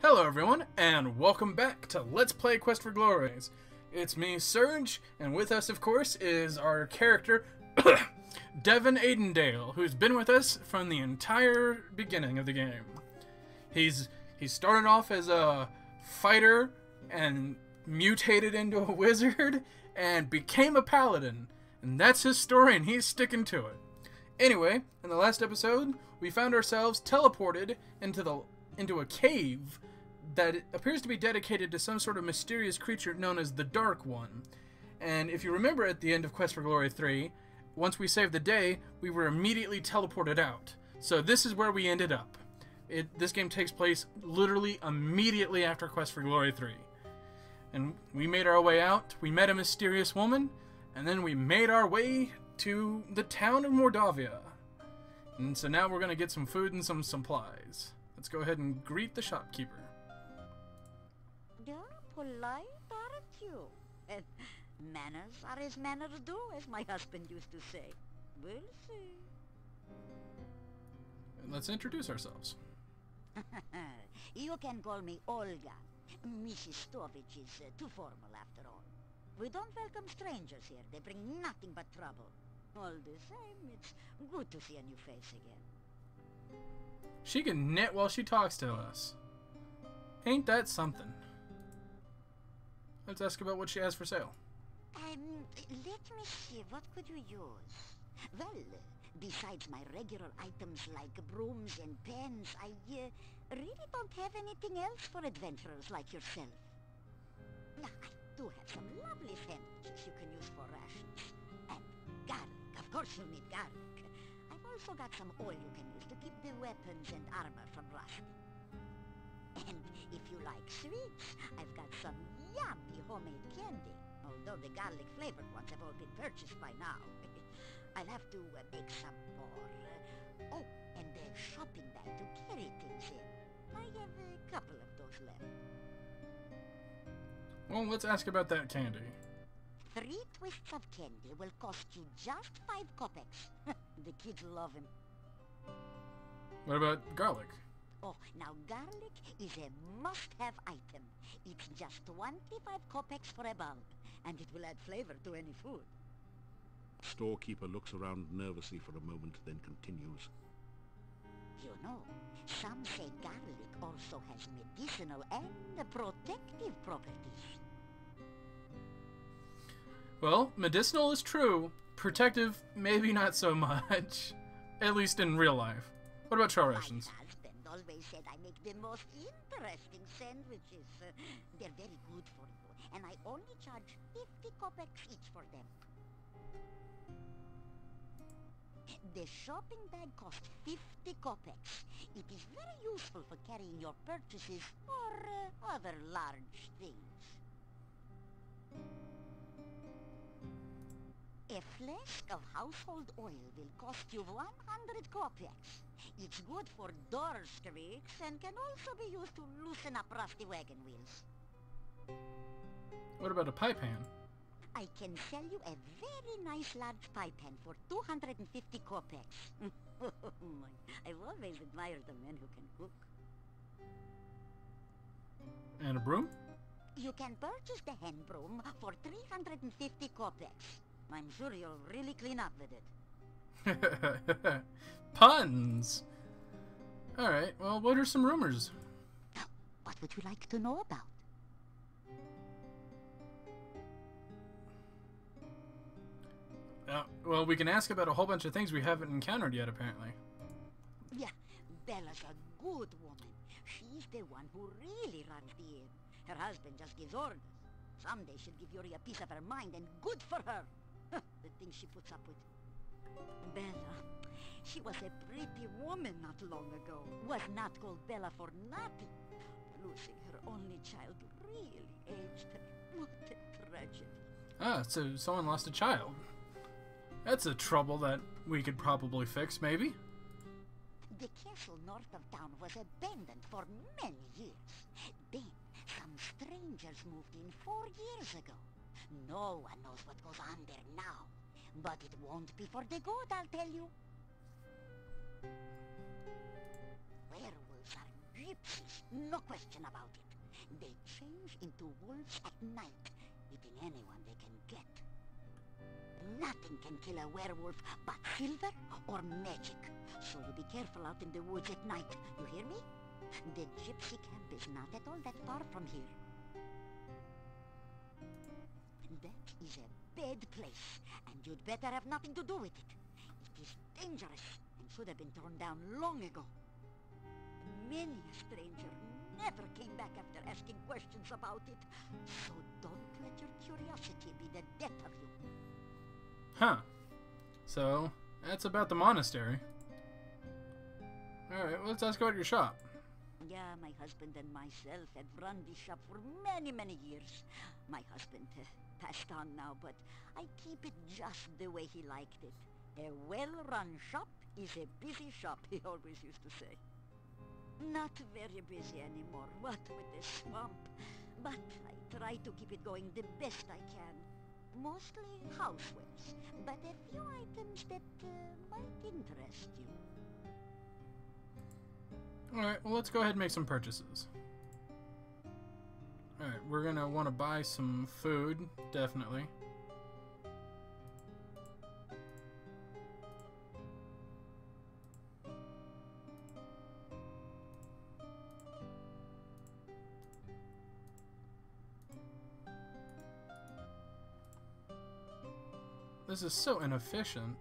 Hello everyone, and welcome back to Let's Play Quest for Glories. It's me, Serge, and with us, of course, is our character, Devin Aidendale, who's been with us from the entire beginning of the game. He started off as a fighter, and mutated into a wizard, and became a paladin. And that's his story, and he's sticking to it. Anyway, in the last episode, we found ourselves teleported into a cave that appears to be dedicated to some sort of mysterious creature known as the Dark One. And if you remember at the end of Quest for Glory 3, once we saved the day, we were immediately teleported out. So this is where we ended up. This game takes place literally immediately after Quest for Glory 3. And we made our way out, we met a mysterious woman, and then we made our way to the town of Mordavia. And so now we're going to get some food and some supplies. Let's go ahead and greet the shopkeeper. You're polite, aren't you? Manners are as manners do, as my husband used to say. We'll see. Let's introduce ourselves. You can call me Olga. Mrs. Stovich is too formal after all. We don't welcome strangers here. They bring nothing but trouble. All the same, it's good to see a new face again. She can knit while she talks to us. Ain't that something? Let's ask about what she has for sale. Let me see, what could you use? Well, besides my regular items like brooms and pens, I really don't have anything else for adventurers like yourself. Now, I do have some lovely sandwiches you can use for rations. And garlic, of course you'll need garlic. I've also got some oil you can use to keep the weapons and armor from rusting. And if you like sweets, I've got some yummy homemade candy. Although the garlic-flavored ones have all been purchased by now. I'll have to make some more. Oh, and a shopping bag to carry things in. I have a couple of those left. Well, let's ask about that candy. 3 twists of candy will cost you just 5 kopecks. The kids love him. What about garlic? Oh, now garlic is a must-have item. It's just 25 kopecks for a bulb, and it will add flavor to any food. Storekeeper looks around nervously for a moment, then continues. You know, some say garlic also has medicinal and protective properties. Well, medicinal is true. Protective, maybe not so much. At least in real life. What about trail rations? My husband always said I make the most interesting sandwiches. They're very good for you, and I only charge 50 kopecks each for them. The shopping bag costs 50 kopecks. It is very useful for carrying your purchases or other large things. A flask of household oil will cost you 100 kopecks. It's good for door squeaks and can also be used to loosen up rusty wagon wheels. What about a pie pan? I can sell you a very nice large pie pan for 250 kopecks. I've always admired the men who can cook. And a broom? You can purchase the hand broom for 350 kopecks. I'm sure you'll really clean up with it. Puns! Alright, well, what are some rumors? What would you like to know about? Well, we can ask about a whole bunch of things we haven't encountered yet, apparently. Yeah, Bella's a good woman. She's the one who really runs the inn. Her husband just gives orders. Someday she'll give Yuri a piece of her mind, and good for her. The things she puts up with. Bella, she was a pretty woman not long ago. Was not called Bella for nothing. Losing her only child really aged her. What a tragedy. Ah, so someone lost a child. That's a trouble that we could probably fix, maybe. The castle north of town was abandoned for many years. Then, some strangers moved in 4 years ago. No one knows what goes on there now. But it won't be for the good, I'll tell you. Werewolves are gypsies, no question about it. They change into wolves at night, eating anyone they can get. Nothing can kill a werewolf but silver or magic. So you be careful out in the woods at night, you hear me? The gypsy camp is not at all that far from here. That is a bad place, and you'd better have nothing to do with it. It is dangerous and should have been torn down long ago. Many a stranger never came back after asking questions about it, so don't let your curiosity be the death of you. Huh. So, that's about the monastery. Alright, well, let's ask about your shop. Yeah, my husband and myself have run this shop for many, many years. My husband passed on now, but I keep it just the way he liked it. A well-run shop is a busy shop, he always used to say. Not very busy anymore, what with the swamp. But I try to keep it going the best I can. Mostly housewares, but a few items that might interest you. Alright, well, let's go ahead and make some purchases. Alright, we're gonna want to buy some food, definitely. This is so inefficient.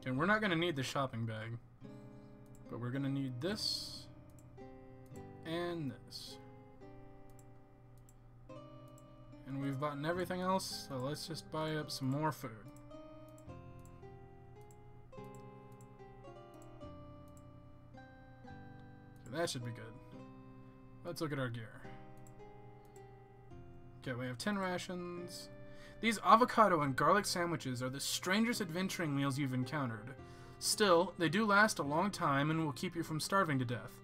Okay, we're not going to need the shopping bag, but we're going to need this and this. And we've bought everything else, so let's just buy up some more food. So that should be good. Let's look at our gear. Okay, we have 10 rations. These avocado and garlic sandwiches are the strangest adventuring meals you've encountered. Still, they do last a long time and will keep you from starving to death.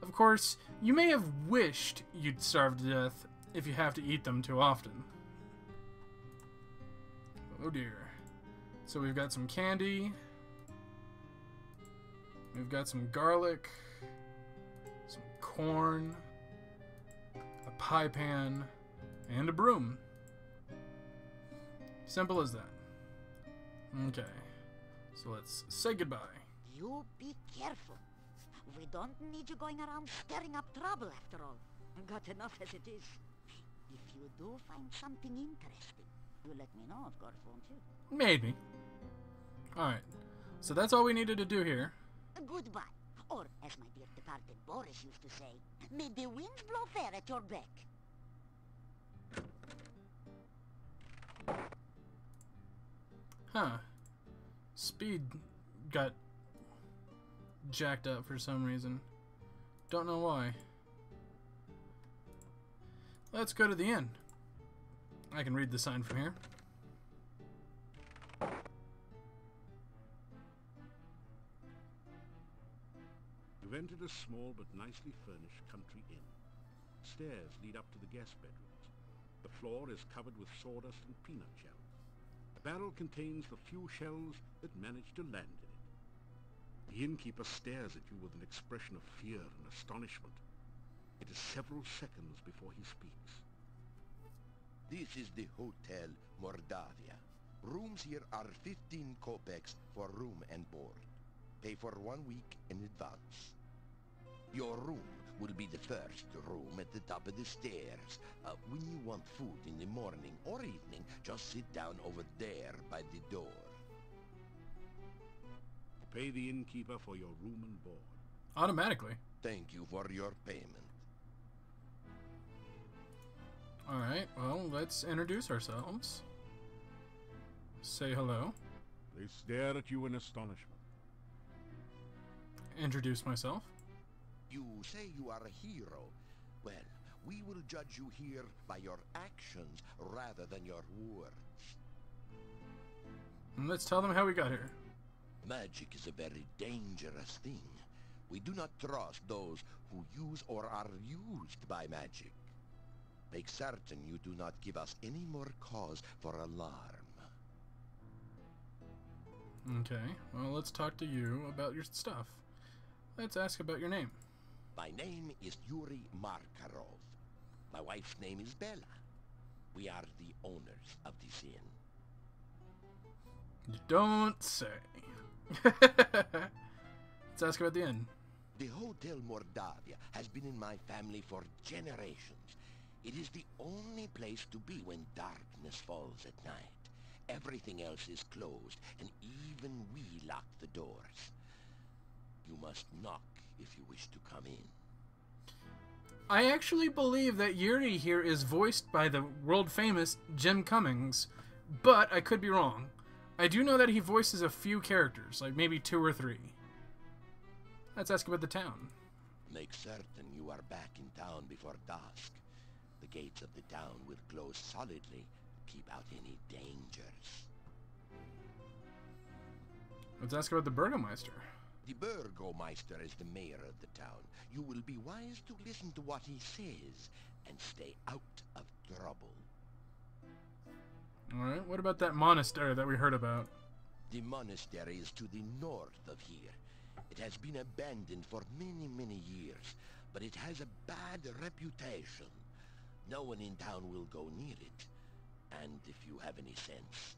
Of course, you may have wished you'd starve to death if you have to eat them too often. Oh dear. So we've got some candy. We've got some garlic. Some corn. A pie pan. And a broom. Simple as that. Okay. So let's say goodbye. You be careful. We don't need you going around stirring up trouble after all. Got enough as it is. If you do find something interesting, you let me know, of course, won't you? Maybe. Alright. So that's all we needed to do here. Goodbye. Or, as my dear departed Boris used to say, may the winds blow fair at your back. Huh. Speed got jacked up for some reason. Don't know why. Let's go to the inn. I can read the sign from here. You've entered a small but nicely furnished country inn. Stairs lead up to the guest bedrooms. The floor is covered with sawdust and peanut shells. The barrel contains the few shells that manage to land in it. The innkeeper stares at you with an expression of fear and astonishment. It is several seconds before he speaks. This is the Hotel Mordavia. Rooms here are 15 kopecks for room and board. Pay for 1 week in advance. Your room will be the first room at the top of the stairs. When you want food in the morning or evening, just sit down over there by the door. Pay the innkeeper for your room and board. Automatically. Thank you for your payment. Alright, well, let's introduce ourselves. Say hello. They stare at you in astonishment. Introduce myself. You say you are a hero. Well, we will judge you here by your actions rather than your words. And let's tell them how we got here. Magic is a very dangerous thing. We do not trust those who use or are used by magic. Make certain you do not give us any more cause for alarm. Okay, well, let's talk to you about your stuff. Let's ask about your name. My name is Yuri Markarov. My wife's name is Bella. We are the owners of this inn. You don't say. Let's ask about the inn. The Hotel Mordavia has been in my family for generations. It is the only place to be when darkness falls at night. Everything else is closed, and even we lock the doors. You must knock if you wish to come in. I actually believe that Yuri here is voiced by the world-famous Jim Cummings, but I could be wrong. I do know that he voices a few characters, like maybe 2 or 3. Let's ask about the town. Make certain you are back in town before dusk. The gates of the town will close solidly. Keep out any dangers. Let's ask about the Burgomeister. The Burgomeister is the mayor of the town. You will be wise to listen to what he says and stay out of trouble. Alright, what about that monastery that we heard about? The monastery is to the north of here. It has been abandoned for many, many years, but it has a bad reputation. No one in town will go near it. And if you have any sense,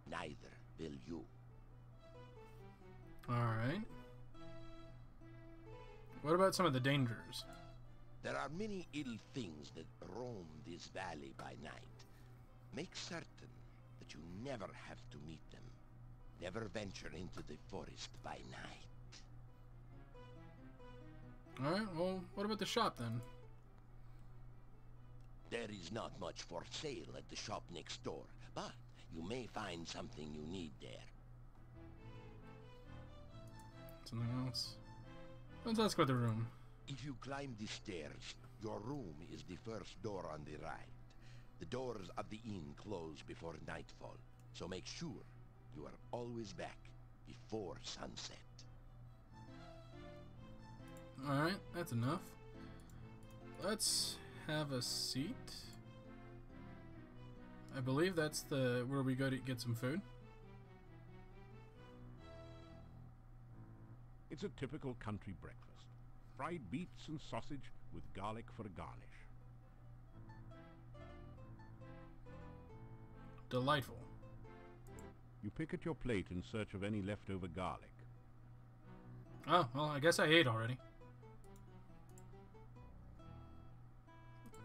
neither will you. Alright. What about some of the dangers? There are many ill things that roam this valley by night. Make certain that you never have to meet them. Never venture into the forest by night. Alright, well, what about the shop then? There is not much for sale at the shop next door, but you may find something you need there. Something else? Let's ask about the room. If you climb the stairs, your room is the first door on the right. The doors of the inn close before nightfall, so make sure you are always back before sunset. Alright, that's enough. Let's have a seat. I believe that's the where we go to get some food. It's a typical country breakfast. Fried beets and sausage with garlic for a garnish. Delightful. You pick at your plate in search of any leftover garlic. Oh, well, I guess I ate already.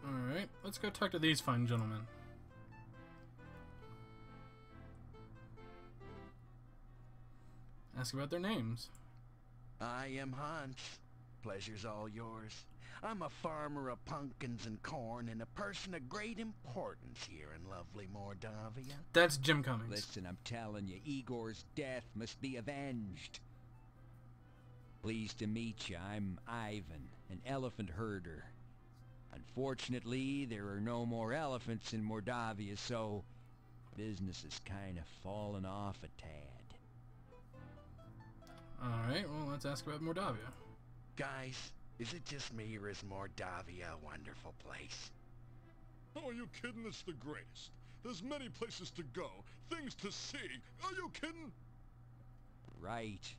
Alright, let's go talk to these fine gentlemen. Ask about their names. I am Hans. Pleasure's all yours. I'm a farmer of pumpkins and corn and a person of great importance here in lovely Mordavia. That's Jim Cummings. Listen, I'm telling you, Igor's death must be avenged. Pleased to meet you. I'm Ivan, an elephant herder. Unfortunately, there are no more elephants in Mordavia, so business has kind of fallen off a tad. Alright, well, let's ask about Mordavia. Guys, is it just me or is Mordavia a wonderful place? Oh, are you kidding? It's the greatest. There's many places to go, things to see. Are you kidding? Right.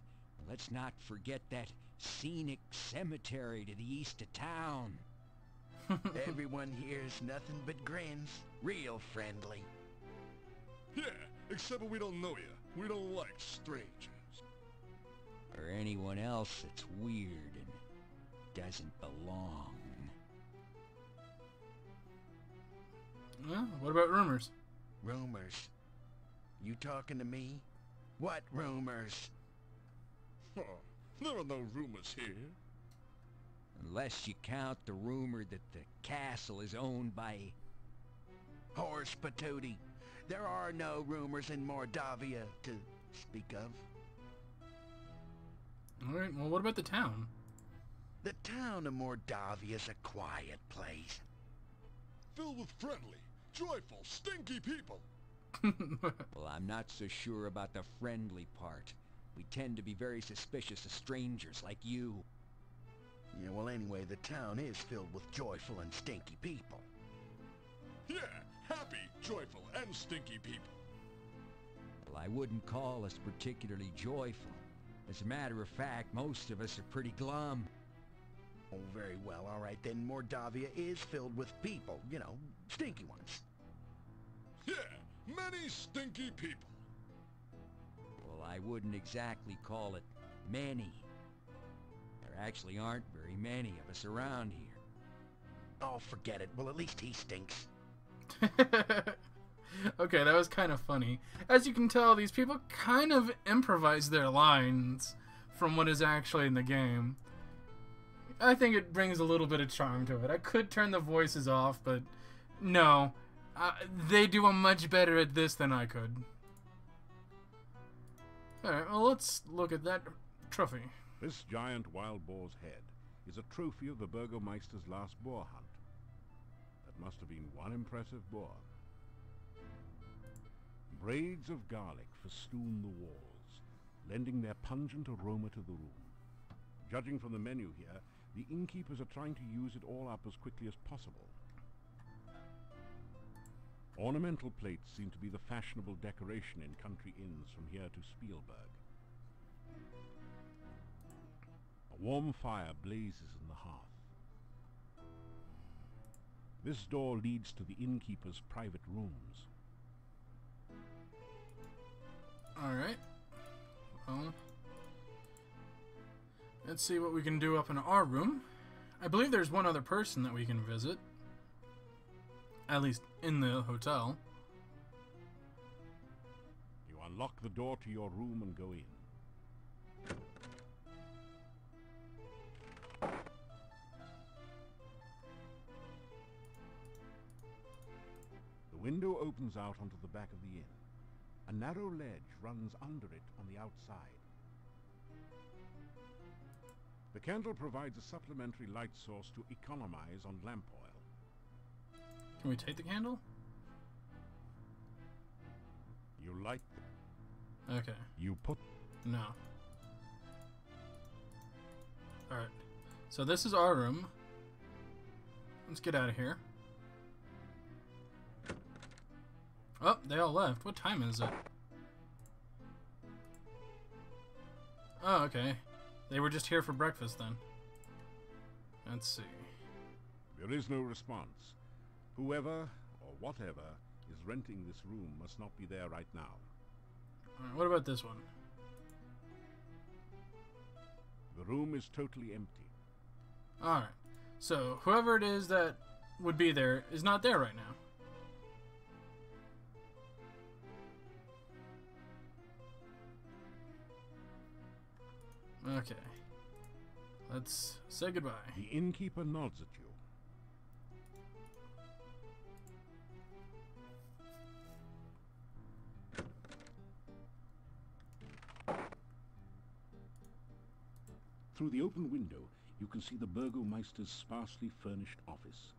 Let's not forget that scenic cemetery to the east of town. Everyone here's nothing but grins. Real friendly. Yeah, except we don't know you. We don't like strangers. Or anyone else that's weird and doesn't belong. Well, what about rumors? Rumors? You talking to me? What rumors? Oh, there are no rumors here. Unless you count the rumor that the castle is owned by... Horse patootie. There are no rumors in Mordavia to speak of. Alright, well, what about the town? The town of Mordavia's a quiet place. Filled with friendly, joyful, stinky people. Well, I'm not so sure about the friendly part. We tend to be very suspicious of strangers like you. Yeah, well, anyway, the town is filled with joyful and stinky people. Yeah, happy, joyful, and stinky people. Well, I wouldn't call us particularly joyful. As a matter of fact, most of us are pretty glum. Oh, very well, all right, then Mordavia is filled with people, you know, stinky ones. Yeah, many stinky people. Well, I wouldn't exactly call it many. There actually aren't very many of us around here. Oh, forget it. Well, at least he stinks. Okay, that was kind of funny. As you can tell, these people kind of improvise their lines from what is actually in the game. I think it brings a little bit of charm to it. I could turn the voices off, but no. They do a much better at this than I could. Alright, well, let's look at that trophy. This giant wild boar's head is a trophy of the Burgomeister's last boar hunt. That must have been one impressive boar. Braids of garlic festoon the walls, lending their pungent aroma to the room. Judging from the menu here, the innkeepers are trying to use it all up as quickly as possible. Ornamental plates seem to be the fashionable decoration in country inns from here to Spielberg. A warm fire blazes in the hearth. This door leads to the innkeeper's private rooms. Alright. Well, let's see what we can do up in our room. I believe there's one other person that we can visit. At least in the hotel. You unlock the door to your room and go in. The window opens out onto the back of the inn. A narrow ledge runs under it on the outside. The candle provides a supplementary light source to economize on lamp oil. Can we take the candle? You light them. Okay. You put... No. Alright. So this is our room. Let's get out of here. Oh, they all left. What time is it? Oh, okay. They were just here for breakfast then. Let's see. There is no response. Whoever or whatever is renting this room must not be there right now. Alright, what about this one? The room is totally empty. Alright. So, whoever it is that would be there is not there right now. Okay. Let's say goodbye. The innkeeper nods at you. Through the open window, you can see the Burgomeister's sparsely furnished office.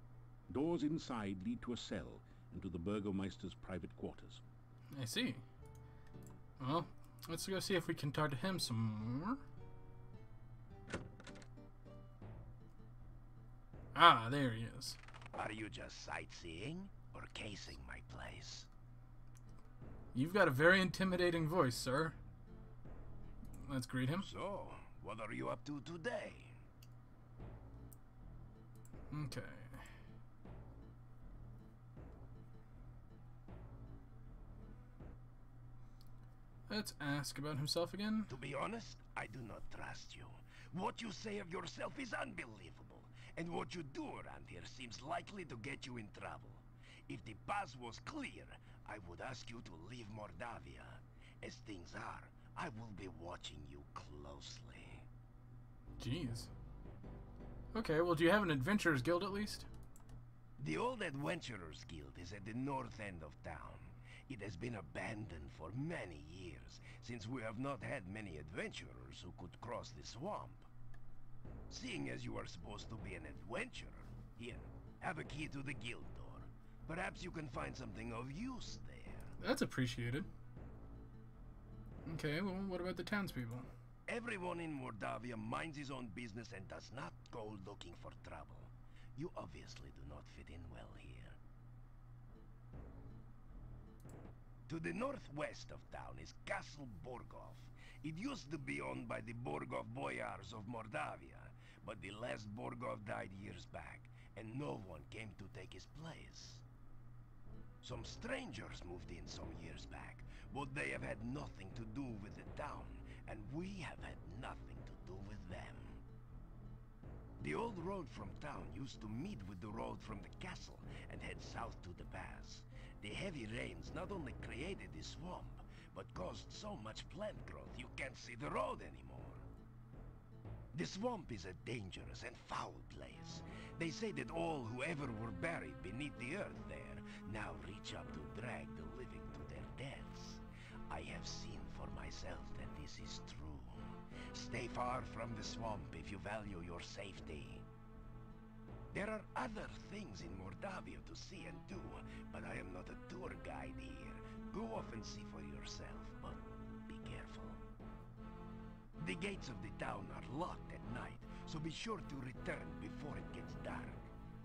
Doors inside lead to a cell and to the Burgomeister's private quarters. I see. Well, let's go see if we can talk to him some more. Ah, there he is. Are you just sightseeing or casing my place? You've got a very intimidating voice, sir. Let's greet him. So, what are you up to today? Okay. Let's ask about himself again. To be honest, I do not trust you. What you say of yourself is unbelievable. And what you do around here seems likely to get you in trouble. If the pass was clear, I would ask you to leave Mordavia. As things are, I will be watching you closely. Jeez. Okay, well, do you have an adventurer's guild at least? The old Adventurers Guild is at the north end of town. It has been abandoned for many years, since we have not had many adventurers who could cross the swamp. Seeing as you are supposed to be an adventurer, here, have a key to the guild door. Perhaps you can find something of use there. That's appreciated. Okay, well, what about the townspeople? Everyone in Mordavia minds his own business and does not go looking for trouble. You obviously do not fit in well here. To the northwest of town is Castle Borgov. It used to be owned by the Borgov boyars of Mordavia, but the last Borgov died years back, and no one came to take his place. Some strangers moved in some years back, but they have had nothing to do with the town, and we have had nothing to do with them. The old road from town used to meet with the road from the castle and head south to the pass. The heavy rains not only created the swamp, but caused so much plant growth you can't see the road anymore. The swamp is a dangerous and foul place. They say that all who ever were buried beneath the earth there now reach up to drag the living to their deaths. I have seen for myself that this is true. Stay far from the swamp if you value your safety. There are other things in Mordavia to see and do, but I am not a tour guide here. Go off and see for yourself, but be careful. The gates of the town are locked at night, so be sure to return before it gets dark.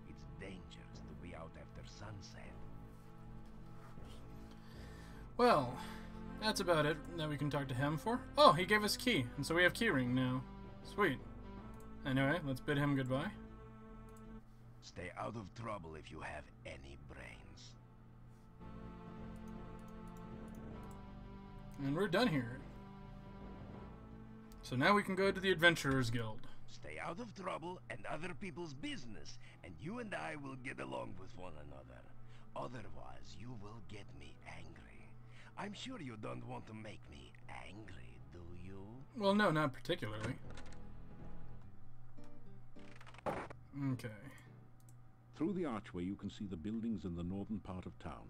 It's dangerous to be out after sunset. Well, that's about it that we can talk to him for. Oh, he gave us a key, and so we have keyring now. Sweet. Anyway, let's bid him goodbye. Stay out of trouble if you have any brains. And we're done here. So now we can go to the Adventurers Guild. Stay out of trouble and other people's business, and you and I will get along with one another. Otherwise, you will get me angry. I'm sure you don't want to make me angry, do you? Well, no, not particularly. Okay. Through the archway you can see the buildings in the northern part of town.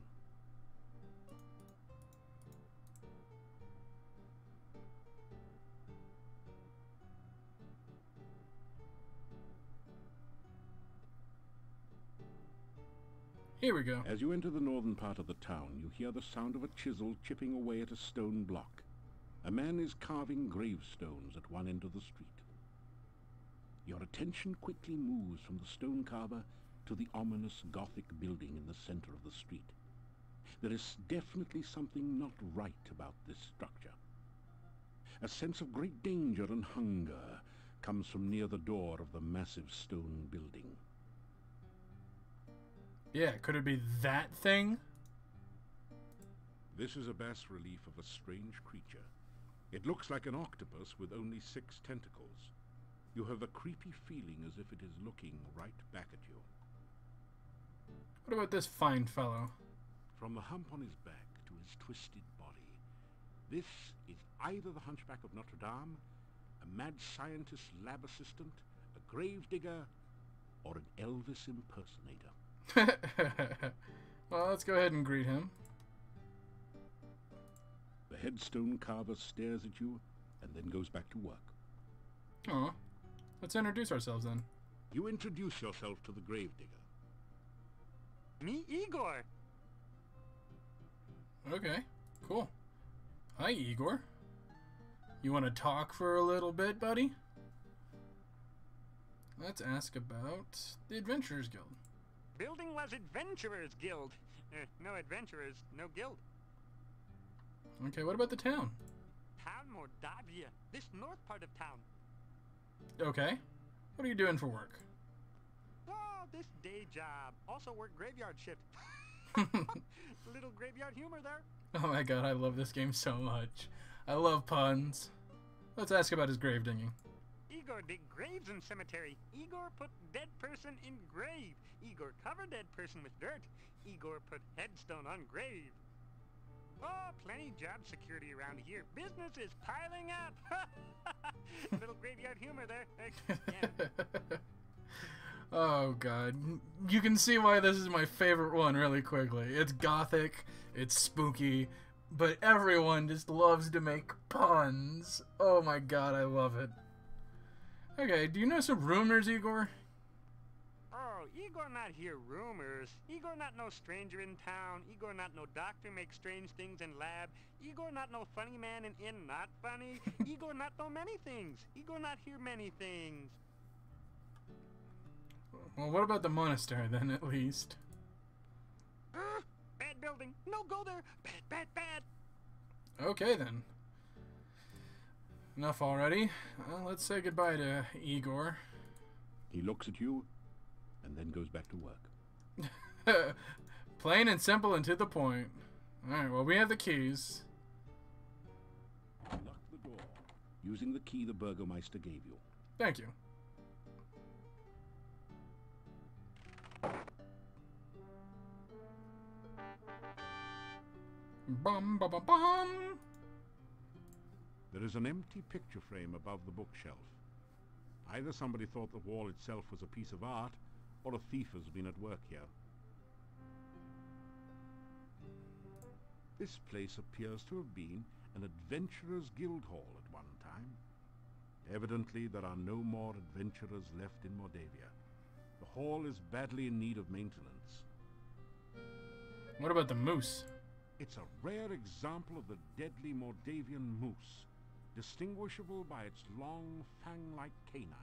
Here we go. As you enter the northern part of the town, you hear the sound of a chisel chipping away at a stone block. A man is carving gravestones at one end of the street. Your attention quickly moves from the stone carver to the ominous Gothic building in the center of the street. There is definitely something not right about this structure. A sense of great danger and hunger comes from near the door of the massive stone building. Yeah, could it be that thing? This is a bas-relief of a strange creature. It looks like an octopus with only 6 tentacles. You have a creepy feeling as if it is looking right back at you. What about this fine fellow? From the hump on his back to his twisted body, this is either the Hunchback of Notre Dame, a mad scientist lab assistant, a gravedigger, or an Elvis impersonator. Well, let's go ahead and greet him. The headstone carver stares at you and then goes back to work. Oh, let's introduce ourselves then. You introduce yourself to the gravedigger. Me, Igor. Okay, cool. Hi, Igor. You want to talk for a little bit, buddy? Let's ask about the Adventurers Guild. Building was Adventurers Guild. No adventurers, no guild. Okay, what about the town? Town Mordavia. This north part of town. Okay. What are you doing for work? Oh, this day job. Also work graveyard shift. Little graveyard humor there. Oh my god, I love this game so much. I love puns. Let's ask about his grave digging. Igor dig graves in cemetery. Igor put dead person in grave. Igor cover dead person with dirt. Igor put headstone on grave. Oh, plenty job security around here. Business is piling up. Little graveyard humor there. Yeah. Oh god. You can see why this is my favorite one really quickly. It's gothic, it's spooky, but everyone just loves to make puns. Oh my god, I love it. Okay, do you know some rumors, Igor? Oh, Igor not hear rumors. Igor not no stranger in town. Igor not no doctor make strange things in lab. Igor not no funny man in not funny. Igor not know many things. Igor not hear many things. Well, what about the monastery then, at least? Bad building. No go there. Bad, bad, bad. Okay then. Enough already. Well, let's say goodbye to Igor. He looks at you, and then goes back to work. Plain and simple and to the point. Alright, well, we have the keys. Lock the door, using the key the Burgomeister gave you. Thank you. Bum, bum, bum, bum. There is an empty picture frame above the bookshelf. Either somebody thought the wall itself was a piece of art, or a thief has been at work here. This place appears to have been an adventurers' guild hall at one time. Evidently, there are no more adventurers left in Mordavia. The hall is badly in need of maintenance. What about the moose? It's a rare example of the deadly Mordavian moose, distinguishable by its long, fang-like canines.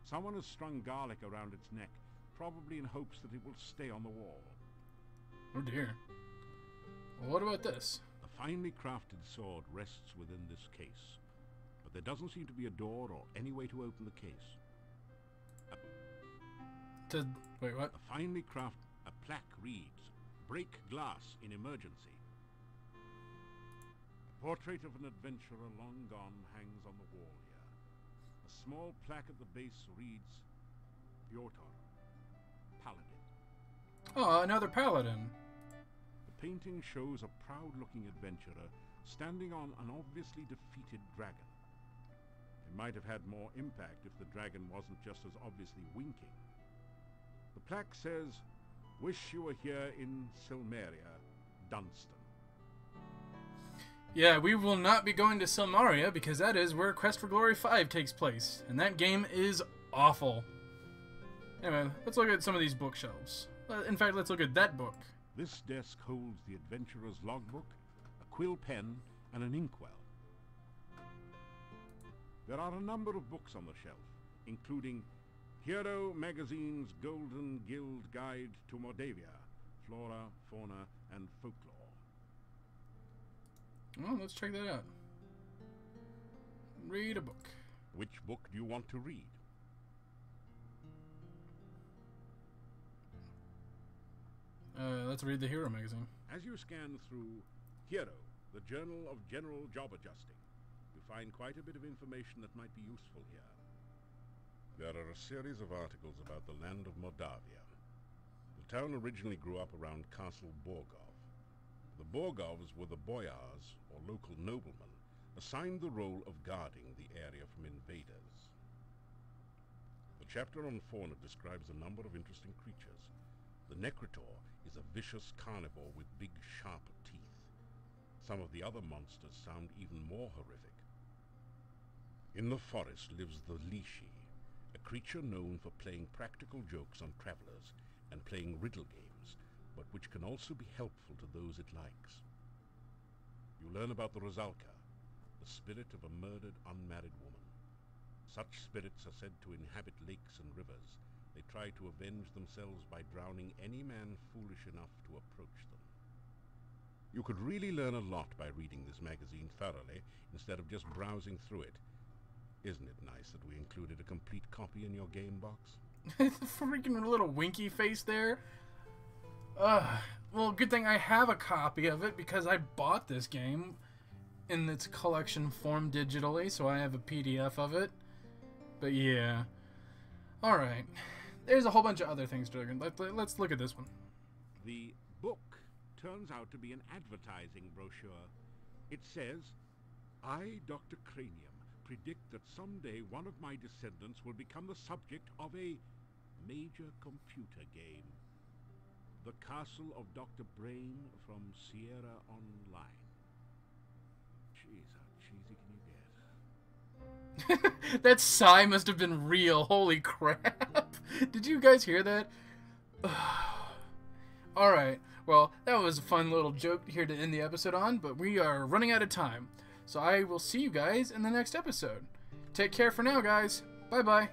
Someone has strung garlic around its neck, probably in hopes that it will stay on the wall. Oh dear. Well, what about this? A finely crafted sword rests within this case, but there doesn't seem to be a door or any way to open the case. Wait, what? A plaque reads, "Break glass in emergency." A portrait of an adventurer long gone hangs on the wall here. A small plaque at the base reads, "Piotr, Paladin." Oh, another paladin. The painting shows a proud-looking adventurer standing on an obviously defeated dragon. It might have had more impact if the dragon wasn't just as obviously winking. The plaque says, "Wish you were here in Silmeria, Dunstan." Yeah, we will not be going to Silmaria because that is where Quest for Glory 5 takes place. And that game is awful. Anyway, let's look at some of these bookshelves. In fact, let's look at that book. This desk holds the adventurer's logbook, a quill pen, and an inkwell. There are a number of books on the shelf, including Hero Magazine's Golden Guild Guide to Mordavia, Flora, Fauna, and Folklore. Well, let's check that out. Read a book. Which book do you want to read? Let's read the Hero magazine. As you scan through Hero, the Journal of General Job Adjusting, you find quite a bit of information that might be useful here. There are a series of articles about the land of Moldavia. The town originally grew up around Castle Borgov. The Borgovs were the boyars, or local noblemen, assigned the role of guarding the area from invaders. The chapter on fauna describes a number of interesting creatures. The Necrotor is a vicious carnivore with big, sharp teeth. Some of the other monsters sound even more horrific. In the forest lives the Lishi, a creature known for playing practical jokes on travelers and playing riddle games, but which can also be helpful to those it likes. You learn about the Rosalka, the spirit of a murdered, unmarried woman. Such spirits are said to inhabit lakes and rivers. They try to avenge themselves by drowning any man foolish enough to approach them. You could really learn a lot by reading this magazine thoroughly, instead of just browsing through it. Isn't it nice that we included a complete copy in your game box? Freaking little winky face there. Well, good thing I have a copy of it because I bought this game in its collection form digitally, so I have a PDF of it. But yeah. Alright. There's a whole bunch of other things to look at. Let's look at this one. The book turns out to be an advertising brochure. It says, "I, Dr. Cranium, predict that someday one of my descendants will become the subject of a major computer game. The Castle of Dr. Brain from Sierra Online." Jeez, how cheesy can you get? That sigh must have been real. Holy crap. Did you guys hear that? Alright, well, that was a fun little joke here to end the episode on, but we are running out of time. So I will see you guys in the next episode. Take care for now, guys. Bye-bye.